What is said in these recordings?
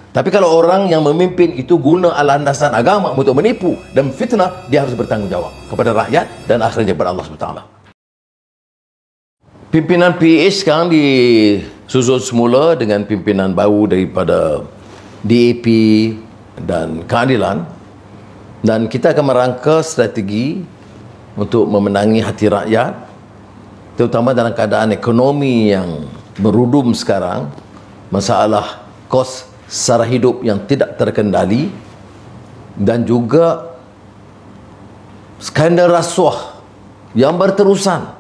Tapi kalau orang yang memimpin itu guna landasan agama untuk menipu dan fitnah, dia harus bertanggungjawab kepada rakyat dan akhirnya kepada Allah SWT. Pimpinan PH sekarang disusun semula dengan pimpinan baru daripada DAP dan keadilan, dan kita akan merangka strategi untuk memenangi hati rakyat, terutama dalam keadaan ekonomi yang berudum sekarang, masalah kos sara hidup yang tidak terkendali, dan juga skandal rasuah yang berterusan.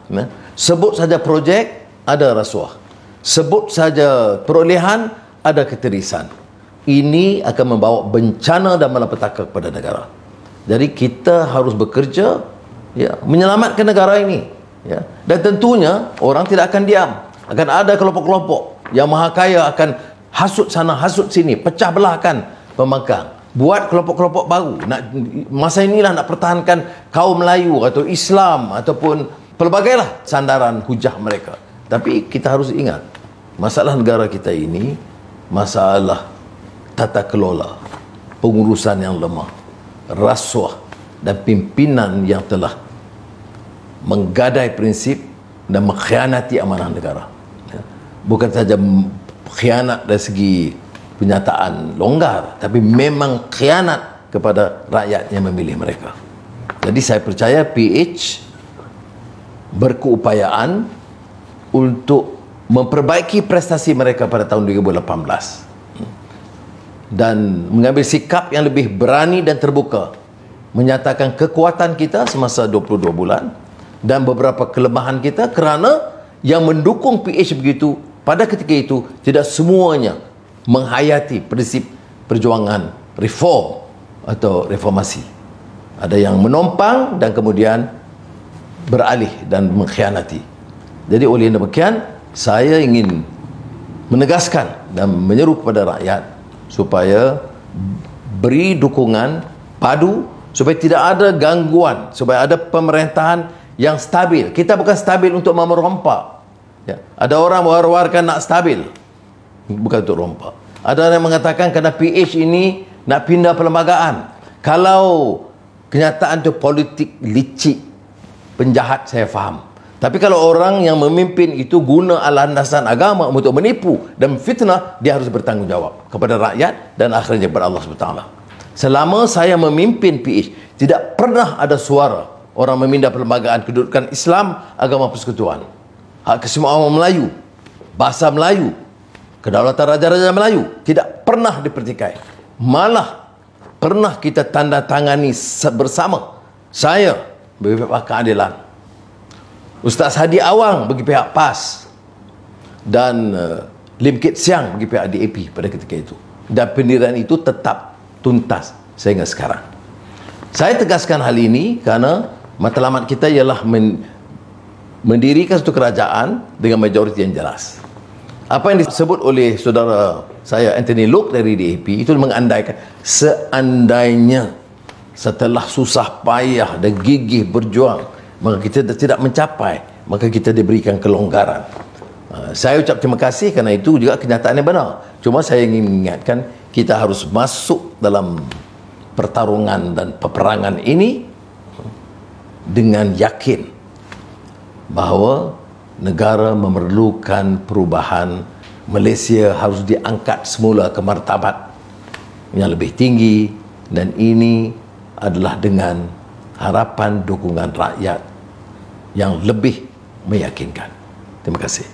Sebut saja projek, ada rasuah. Sebut saja perolehan, ada ketirisan. Ini akan membawa bencana dan malapetaka kepada negara. Jadi kita harus bekerja, ya, menyelamatkan negara ini, ya. Dan tentunya orang tidak akan diam. Akan ada kelompok-kelompok yang maha kaya akan hasut sana, hasut sini, pecah belahkan pembangkang, buat kelompok-kelompok baru. Masa inilah nak pertahankan kaum Melayu atau Islam ataupun pelbagailah sandaran hujah mereka. Tapi kita harus ingat, masalah negara kita ini masalah tata kelola, pengurusan yang lemah, rasuah, dan pimpinan yang telah menggadai prinsip dan mengkhianati amanah negara. Bukan saja khianat dari segi penyataan longgar, tapi memang khianat kepada rakyat yang memilih mereka. Jadi saya percaya PH berkeupayaan untuk memperbaiki prestasi mereka pada tahun 2018 dan mengambil sikap yang lebih berani dan terbuka, menyatakan kekuatan kita semasa 22 bulan dan beberapa kelemahan kita, kerana yang mendukung PH begitu pada ketika itu tidak semuanya menghayati prinsip perjuangan reform atau reformasi. Ada yang menompang dan kemudian beralih dan mengkhianati. Jadi oleh demikian, saya ingin menegaskan dan menyeru kepada rakyat supaya beri dukungan padu, supaya tidak ada gangguan, supaya ada pemerintahan yang stabil. Kita bukan stabil untuk merompak, ya. Ada orang war-warkan nak stabil, bukan untuk rompak. Ada orang yang mengatakan kerana PH ini nak pindah perlembagaan. Kalau kenyataan itu politik licik, penjahat, saya faham. Tapi kalau orang yang memimpin itu guna landasan agama untuk menipu dan fitnah, dia harus bertanggungjawab kepada rakyat dan akhirnya kepada Allah SWT. Selama saya memimpin PH, tidak pernah ada suara orang memindah perlembagaan kedudukan Islam, agama persekutuan, hak kesemuanya Melayu, bahasa Melayu, kedaulatan raja-raja Melayu, tidak pernah dipertikai. Malah pernah kita tanda tangani bersama. Saya bagi pihak keadilan, Ustaz Hadi Awang bagi pihak PAS, dan Lim Kit Siang bagi pihak DAP pada ketika itu. Dan pendirian itu tetap tuntas sehingga sekarang. Saya tegaskan hal ini kerana matlamat kita ialah mendirikan satu kerajaan dengan majoriti yang jelas. Apa yang disebut oleh saudara saya Anthony Loke dari DAP itu mengandaikan seandainya setelah susah payah dan gigih berjuang maka kita tidak mencapai, maka kita diberikan kelonggaran. Saya ucap terima kasih kerana itu juga kenyataannya benar. Cuma saya ingin mengingatkan, kita harus masuk dalam pertarungan dan peperangan ini dengan yakin bahawa negara memerlukan perubahan. Malaysia harus diangkat semula ke martabat yang lebih tinggi, dan ini adalah dengan harapan dukungan rakyat yang lebih meyakinkan. Terima kasih.